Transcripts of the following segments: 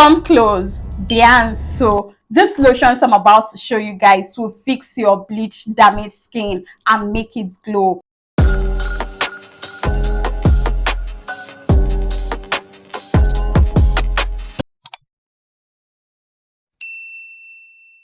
Come close, Diane. So this lotions I'm about to show you guys will fix your bleached damaged skin and make it glow.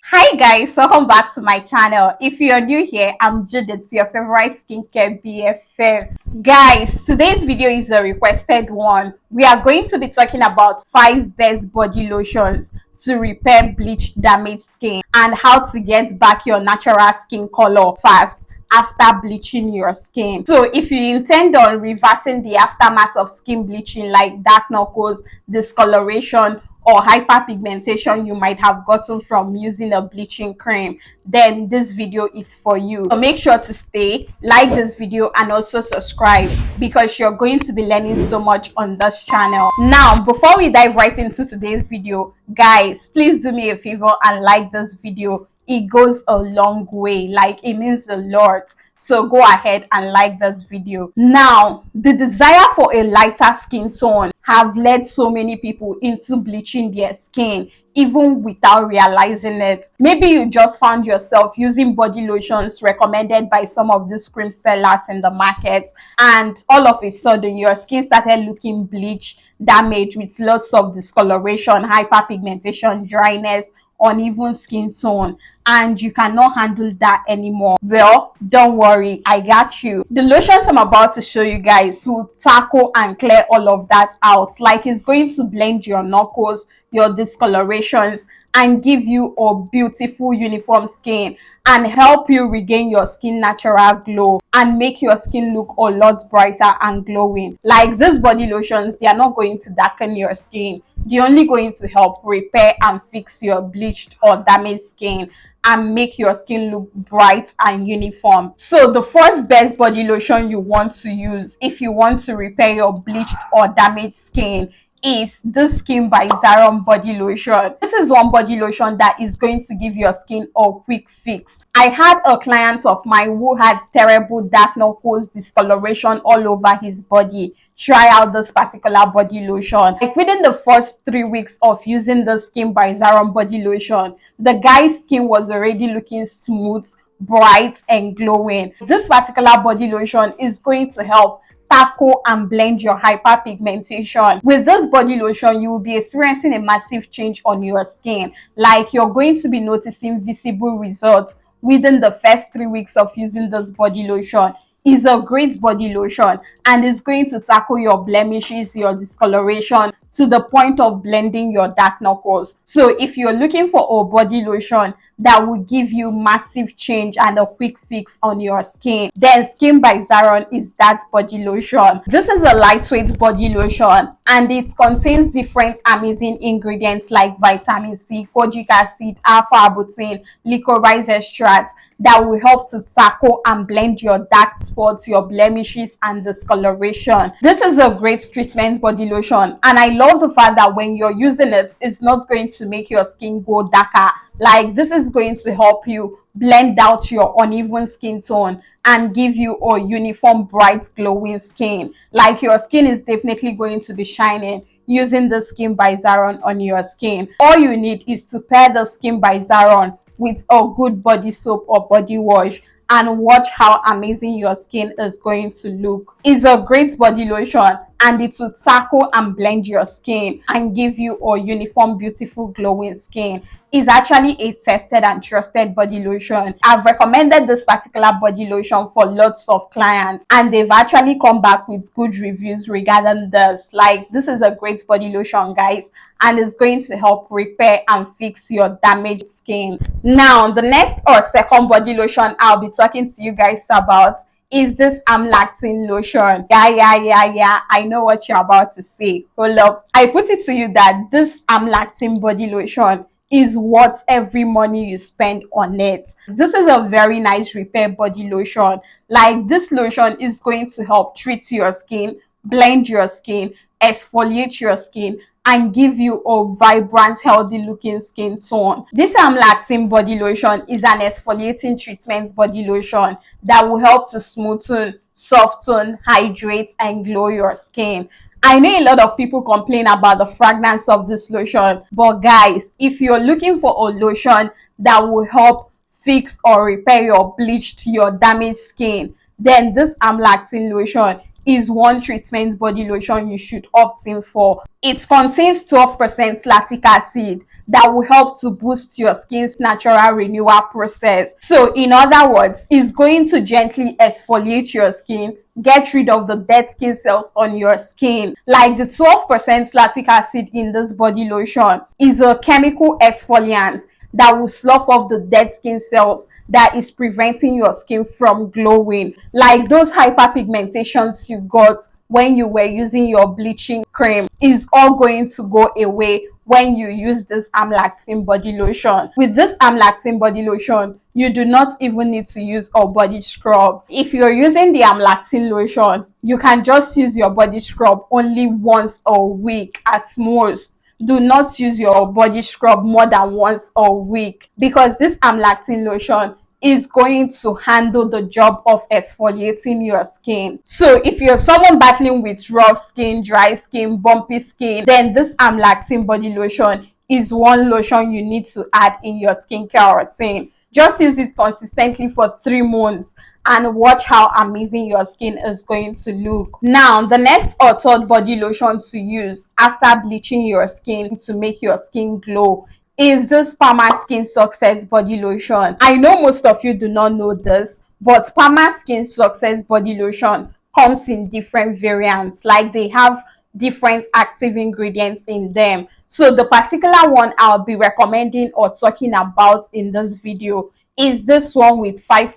Hi guys, welcome back to my channel. If you're new here, I'm Judith, your favorite skincare BFF. Guys, today's video is a requested one. We are going to be talking about 5 best body lotions to repair bleached damaged skin and how to get back your natural skin color fast after bleaching your skin. So if you intend on reversing the aftermath of skin bleaching like dark knuckles, discoloration, or hyperpigmentation you might have gotten from using a bleaching cream, then this video is for you. So make sure to stay, like this video, and also subscribe because you're going to be learning so much on this channel. Now, before we dive right into today's video, guys, please do me a favor and like this video. It goes a long way, like it means a lot. So go ahead and like this video. Now, the desire for a lighter skin tone have led so many people into bleaching their skin even without realizing it. Maybe you just found yourself using body lotions recommended by some of these cream sellers in the market, and all of a sudden your skin started looking bleached, damaged, with lots of discoloration, hyperpigmentation, dryness, uneven skin tone, and you cannot handle that anymore. Well, don't worry, I got you. The lotions I'm about to show you guys will tackle and clear all of that out. Like, it's going to blend your knuckles, your discolorations, and give you a beautiful uniform skin and help you regain your skin natural glow and make your skin look a lot brighter and glowing. Like, these body lotions, they are not going to darken your skin. They're only going to help repair and fix your bleached or damaged skin and make your skin look bright and uniform. So the first best body lotion you want to use if you want to repair your bleached or damaged skin is this Skin by Zaron body lotion. This is one body lotion that is going to give your skin a quick fix. I had a client of mine who had terrible dark knuckles, discoloration all over his body. Try out this particular body lotion. Like, within the first 3 weeks of using the Skin by Zaron body lotion, the guy's skin was already looking smooth, bright, and glowing. This particular body lotion is going to help tackle and blend your hyperpigmentation. With this body lotion, you will be experiencing a massive change on your skin. Like, you're going to be noticing visible results within the first 3 weeks of using this body lotion. Is a great body lotion and is going to tackle your blemishes, your discoloration, to the point of blending your dark knuckles. So if you're looking for a body lotion that will give you massive change and a quick fix on your skin, then Skin by Zaron is that body lotion. This is a lightweight body lotion and it contains different amazing ingredients like vitamin C, kojic acid, alpha-arbutin, licorice extract that will help to tackle and blend your dark spots, your blemishes, and discoloration. This is a great treatment body lotion, and I love the fact that when you're using it, it's not going to make your skin go darker. Like, this is going to help you blend out your uneven skin tone and give you a uniform, bright, glowing skin. Like, your skin is definitely going to be shining using the Skin by Zaron on your skin. All you need is to pair the Skin by Zaron with a good body soap or body wash and watch how amazing your skin is going to look. It's a great body lotion and it will tackle and blend your skin and give you a uniform, beautiful, glowing skin. It's actually a tested and trusted body lotion. I've recommended this particular body lotion for lots of clients and they've actually come back with good reviews regarding this. Like, this is a great body lotion, guys, and it's going to help repair and fix your damaged skin. Now, the next or second body lotion I'll be talking to you guys about is this Amlactin lotion. Yeah, I know what you're about to say. Hold up. I put it to you that this Amlactin body lotion is worth every money you spend on it. This is a very nice repair body lotion. Like, this lotion is going to help treat your skin, blend your skin, exfoliate your skin, and give you a vibrant, healthy looking skin tone. This Amlactin body lotion is an exfoliating treatment body lotion that will help to smoothen, soften, hydrate, and glow your skin. I know a lot of people complain about the fragrance of this lotion, but guys, if you're looking for a lotion that will help fix or repair your bleached, your damaged skin, then this Amlactin lotion is one treatment body lotion you should opt in for. It contains 12% lactic acid that will help to boost your skin's natural renewal process. So in other words, it's going to gently exfoliate your skin, get rid of the dead skin cells on your skin. Like the 12% lactic acid in this body lotion is a chemical exfoliant that will slough off the dead skin cells that is preventing your skin from glowing. Like those hyperpigmentations you got when you were using your bleaching cream is all going to go away when you use this Amlactin body lotion. With this Amlactin body lotion, you do not even need to use a body scrub. If you're using the Amlactin lotion, you can just use your body scrub only once a week at most. Do not use your body scrub more than once a week, because this Amlactin lotion is going to handle the job of exfoliating your skin. So if you're someone battling with rough skin, dry skin, bumpy skin, then this Amlactin body lotion is one lotion you need to add in your skincare routine. Just use it consistently for 3 months and watch how amazing your skin is going to look. Now, the next or third body lotion to use after bleaching your skin to make your skin glow is this Palmer Skin Success body lotion. I know most of you do not know this, but Palmer Skin Success body lotion comes in different variants. Like they have different active ingredients in them. So the particular one I'll be recommending or talking about in this video is this one with 5%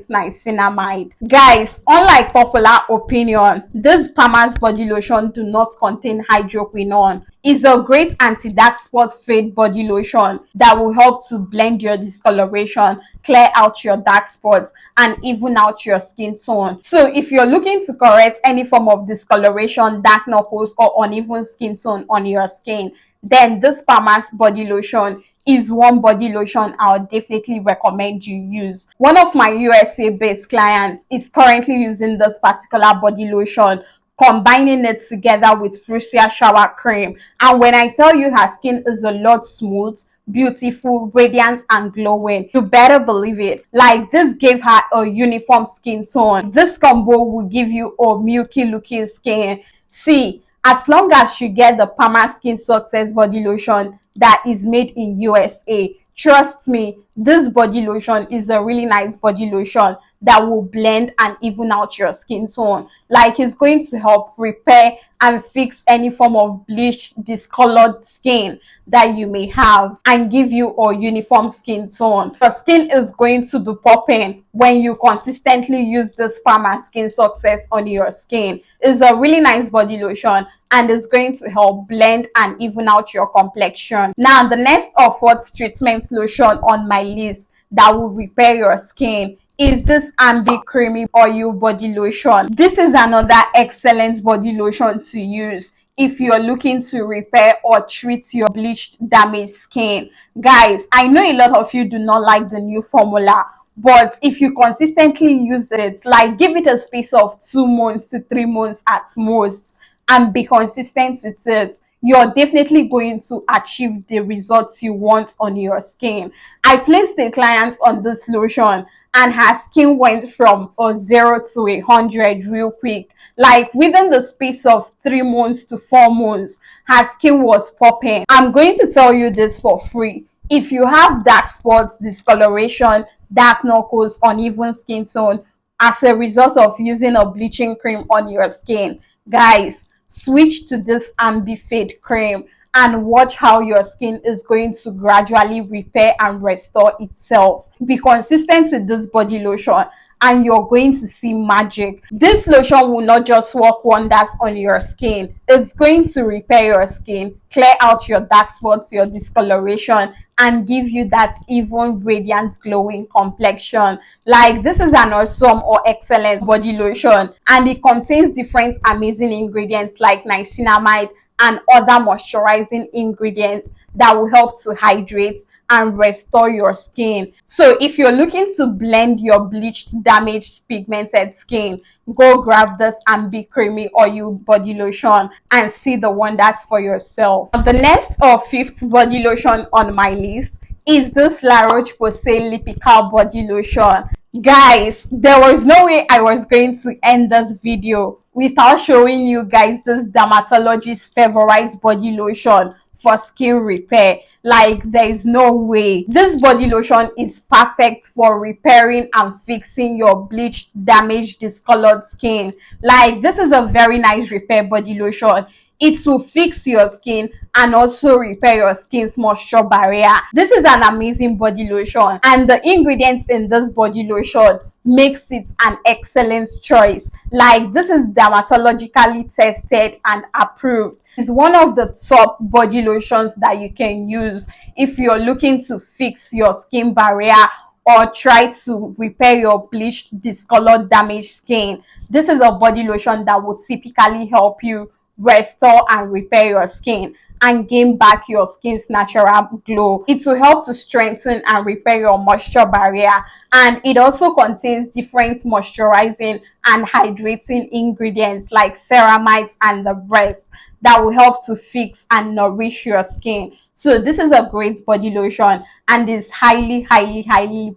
niacinamide. Guys, unlike popular opinion, this Palmer's body lotion do not contain hydroquinone. It's a great anti-dark spot fade body lotion that will help to blend your discoloration, clear out your dark spots, and even out your skin tone. So if you're looking to correct any form of discoloration, dark knuckles, or uneven skin tone on your skin, then this Palmer's body lotion is one body lotion I'll definitely recommend you use. One of my USA-based clients is currently using this particular body lotion, combining it together with Frusia shower cream. And when I tell you her skin is a lot smooth, beautiful, radiant, and glowing, you better believe it. Like this gave her a uniform skin tone. This combo will give you a milky looking skin. See, as long as you get the Palmer Skin Success body lotion that is made in USA, trust me, this body lotion is a really nice body lotion that will blend and even out your skin tone. Like it's going to help repair and fix any form of bleached, discolored skin that you may have and give you a uniform skin tone. Your skin is going to be popping when you consistently use this Palmer Skin Success on your skin. It's a really nice body lotion and it's going to help blend and even out your complexion. Now, the next or fourth treatment lotion on my list that will repair your skin is this Ambi creamy oil body lotion. This is another excellent body lotion to use if you're looking to repair or treat your bleached, damaged skin. Guys, I know a lot of you do not like the new formula, but if you consistently use it, like give it a space of 2 months to 3 months at most and be consistent with it, you're definitely going to achieve the results you want on your skin. I placed a client on this lotion and her skin went from a 0 to 100 real quick. Like within the space of 3 months to 4 months, her skin was popping. I'm going to tell you this for free. If you have dark spots, discoloration, dark knuckles, uneven skin tone as a result of using a bleaching cream on your skin, guys, switch to this Ambi Fade cream and watch how your skin is going to gradually repair and restore itself. Be consistent with this body lotion and you're going to see magic. This lotion will not just work wonders on your skin, it's going to repair your skin, clear out your dark spots, your discoloration, and give you that even radiant glowing complexion. Like this is an awesome or excellent body lotion and it contains different amazing ingredients like niacinamide, and other moisturizing ingredients that will help to hydrate and restore your skin. So if you're looking to blend your bleached, damaged, pigmented skin, go grab this Ambi creamy oil body lotion and see the wonders for yourself. The next or fifth body lotion on my list is this La Roche-Posay lipikar body lotion. Guys, there was no way I was going to end this video without showing you guys this dermatologist's favorite body lotion for skin repair. Like, there is no way. This body lotion is perfect for repairing and fixing your bleached, damaged, discolored skin. Like, this is a very nice repair body lotion. It will fix your skin and also repair your skin's moisture barrier. This is an amazing body lotion, and the ingredients in this body lotion makes it an excellent choice. Like, this is dermatologically tested and approved. It's one of the top body lotions that you can use if you're looking to fix your skin barrier or try to repair your bleached, discolored, damaged skin. This is a body lotion that would typically help you restore and repair your skin and gain back your skin's natural glow. It will help to strengthen and repair your moisture barrier, and it also contains different moisturizing and hydrating ingredients like ceramides and the rest that will help to fix and nourish your skin. So this is a great body lotion and is highly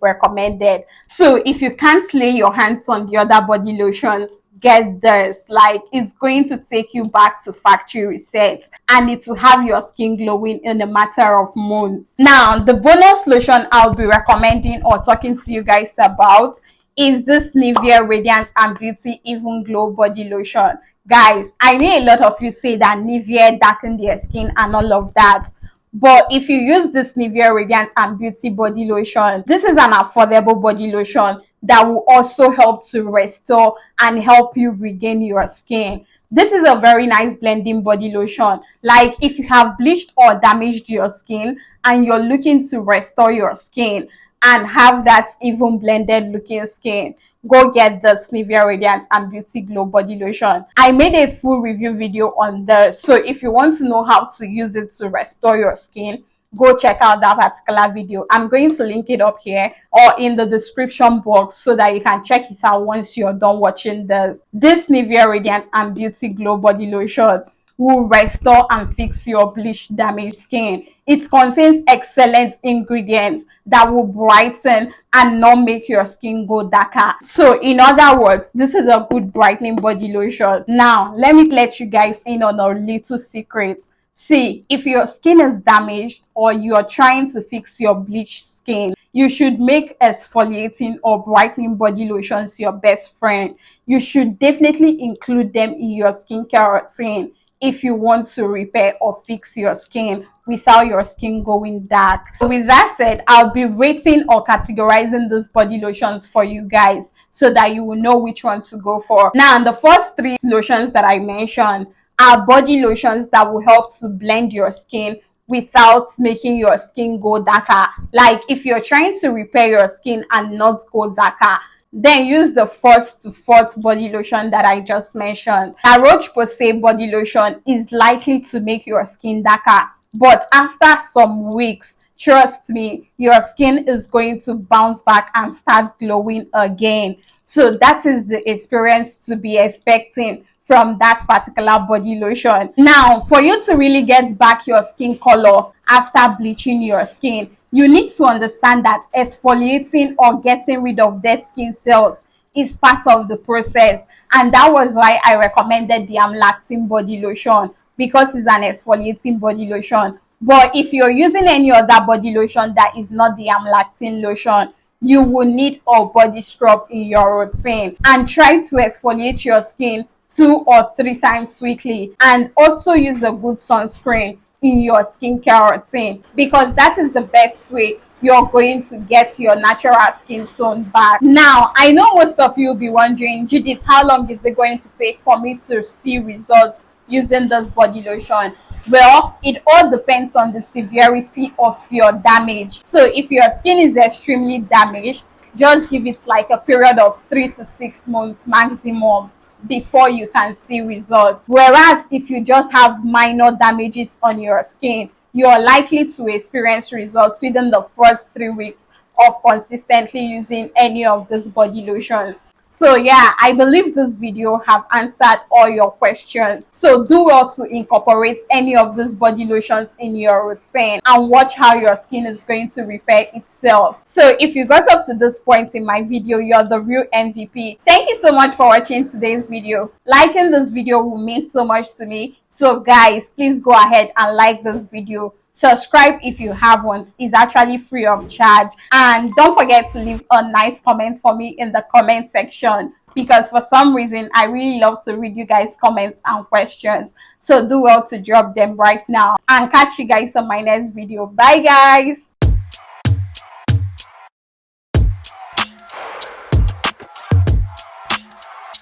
recommended. So if you can't lay your hands on the other body lotions, get this. Like, it's going to take you back to factory resets, and it will have your skin glowing in a matter of months. Now, the bonus lotion I'll be recommending or talking to you guys about is this Nivea Radiant and Beauty Even Glow body lotion. Guys, I know a lot of you say that Nivea darken their skin and all of that, but if you use this Nivea Radiant and Beauty body lotion, this is an affordable body lotion that will also help to restore and help you regain your skin. This is a very nice blending body lotion. Like, if you have bleached or damaged your skin and you're looking to restore your skin and have that even blended looking skin, go get this Nivea Radiant and Beauty Glow body lotion. I made a full review video on this, so if you want to know how to use it to restore your skin, go check out that particular video. I'm going to link it up here or in the description box so that you can check it out once you're done watching this. This Nivea Radiant and Beauty Glow body lotion will restore and fix your bleached, damaged skin. It contains excellent ingredients that will brighten and not make your skin go darker. So in other words, this is a good brightening body lotion. Now, let me let you guys in on a little secret. See, if your skin is damaged or you're trying to fix your bleached skin, you should make exfoliating or brightening body lotions your best friend. You should definitely include them in your skincare routine if you want to repair or fix your skin without your skin going dark. With that said, I'll be rating or categorizing these body lotions for you guys so that you will know which one to go for. Now, the first three lotions that I mentioned are body lotions that will help to blend your skin without making your skin go darker. Like, if you're trying to repair your skin and not go darker, then use the first to fourth body lotion that I just mentioned. La Roche-Posay body lotion is likely to make your skin darker, but after some weeks, trust me, your skin is going to bounce back and start glowing again. So that is the experience to be expecting from that particular body lotion. Now, for you to really get back your skin color after bleaching your skin, you need to understand that exfoliating or getting rid of dead skin cells is part of the process, and that was why I recommended the Amlactin body lotion, because it's an exfoliating body lotion. But if you're using any other body lotion that is not the Amlactin lotion, you will need a body scrub in your routine, and try to exfoliate your skin 2 or 3 times weekly, and also use a good sunscreen in your skincare routine, because that is the best way you're going to get your natural skin tone back. Now, I know most of you will be wondering, Judith, how long is it going to take for me to see results using this body lotion? Well, it all depends on the severity of your damage. So if your skin is extremely damaged, just give it like a period of 3 to 6 months maximum before you can see results. Whereas if you just have minor damages on your skin, you're likely to experience results within the first 3 weeks of consistently using any of these body lotions. So yeah, I believe this video have answered all your questions. So do well to incorporate any of these body lotions in your routine and watch how your skin is going to repair itself. So if you got up to this point in my video, you're the real MVP. Thank you so much for watching today's video. Liking this video will mean so much to me. So guys, please go ahead and like this video. Subscribe if you haven't. It's actually free of charge. And don't forget to leave a nice comment for me in the comment section, because for some reason I really love to read you guys' comments and questions. So do well to drop them right now, and catch you guys on my next video. Bye guys.